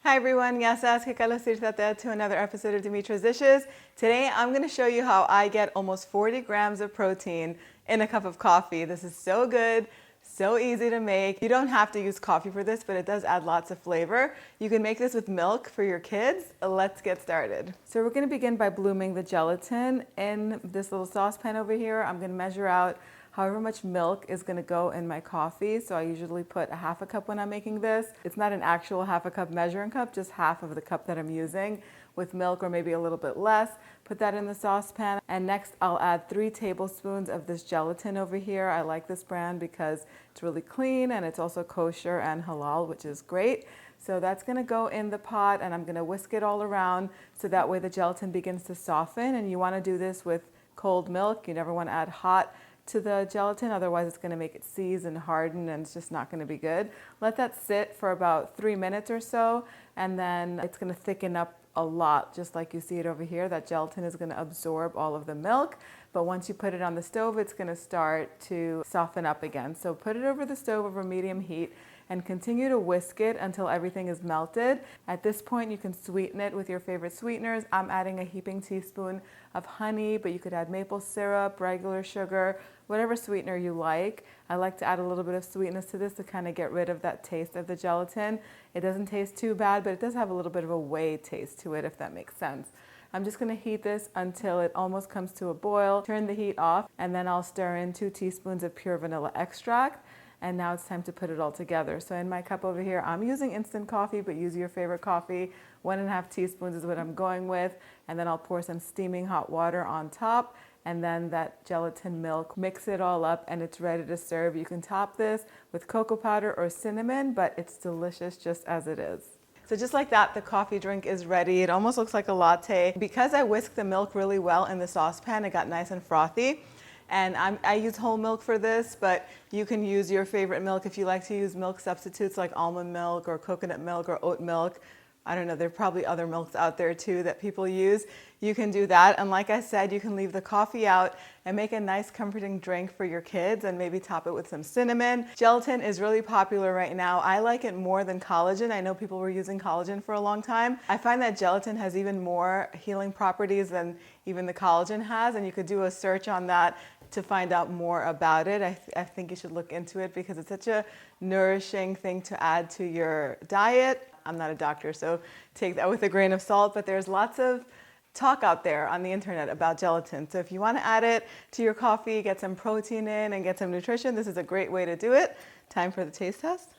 Hi everyone, que kalosirtate to another episode of Dimitra's Dishes. Today I'm going to show you how I get almost 40 grams of protein in a cup of coffee. This is so good, so easy to make. You don't have to use coffee for this, but it does add lots of flavor. You can make this with milk for your kids. Let's get started. So we're going to begin by blooming the gelatin in this little saucepan over here. I'm going to measure out however much milk is going to go in my coffee. So I usually put a half a cup when I'm making this. It's not an actual half a cup measuring cup, just half of the cup that I'm using with milk, or maybe a little bit less. Put that in the saucepan. And next I'll add 3 tablespoons of this gelatin over here. I like this brand because it's really clean and it's also kosher and halal, which is great. So that's going to go in the pot, and I'm going to whisk it all around so that way the gelatin begins to soften. And you want to do this with cold milk. You never want to add hot to the gelatin, otherwise it's going to make it seize and harden, and it's just not going to be good. Let that sit for about 3 minutes or so, and then it's going to thicken up a lot, just like you see it over here. That gelatin is going to absorb all of the milk, but once you put it on the stove, it's going to start to soften up again. So put it over the stove over medium heat and continue to whisk it until everything is melted. At this point, you can sweeten it with your favorite sweeteners. I'm adding a heaping teaspoon of honey, but you could add maple syrup, regular sugar, whatever sweetener you like. I like to add a little bit of sweetness to this to kind of get rid of that taste of the gelatin. It doesn't taste too bad, but it does have a little bit of a whey taste to it, if that makes sense. I'm just going to heat this until it almost comes to a boil. Turn the heat off, and then I'll stir in 2 teaspoons of pure vanilla extract. And now it's time to put it all together. So in my cup over here, I'm using instant coffee, but use your favorite coffee. 1.5 teaspoons is what I'm going with. And then I'll pour some steaming hot water on top, and then that gelatin milk. Mix it all up, and it's ready to serve. You can top this with cocoa powder or cinnamon, but it's delicious just as it is. So just like that, the coffee drink is ready. It almost looks like a latte. Because I whisked the milk really well in the saucepan, it got nice and frothy. And I use whole milk for this, but you can use your favorite milk if you like to use milk substitutes like almond milk or coconut milk or oat milk. I don't know, there are probably other milks out there too that people use. You can do that. And like I said, you can leave the coffee out and make a nice comforting drink for your kids, and maybe top it with some cinnamon. Gelatin is really popular right now. I like it more than collagen. I know people were using collagen for a long time. I find that gelatin has even more healing properties than even the collagen has, and you could do a search on that to find out more about it. I think you should look into it because it's such a nourishing thing to add to your diet. I'm not a doctor, so take that with a grain of salt, but there's lots of talk out there on the internet about gelatin. So if you want to add it to your coffee, get some protein in and get some nutrition, this is a great way to do it. Time for the taste test.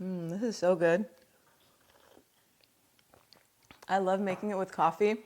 This is so good. I love making it with coffee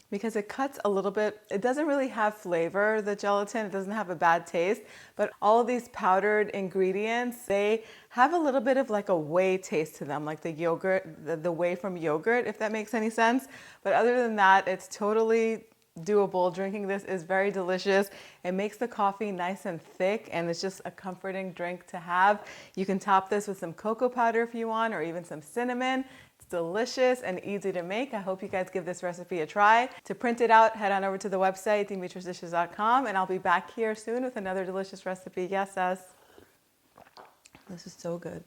because it cuts a little bit. It doesn't really have flavor, the gelatin. It doesn't have a bad taste, but all of these powdered ingredients, they have a little bit of like a whey taste to them, like the yogurt, the whey from yogurt, if that makes any sense. But other than that, it's totally doable. Drinking this is very delicious. It makes the coffee nice and thick, and it's just a comforting drink to have. You can top this with some cocoa powder if you want, or even some cinnamon. It's delicious and easy to make. I hope you guys give this recipe a try. To print it out, head on over to the website, dimitrasdishes.com, and I'll be back here soon with another delicious recipe. Yes. This is so good.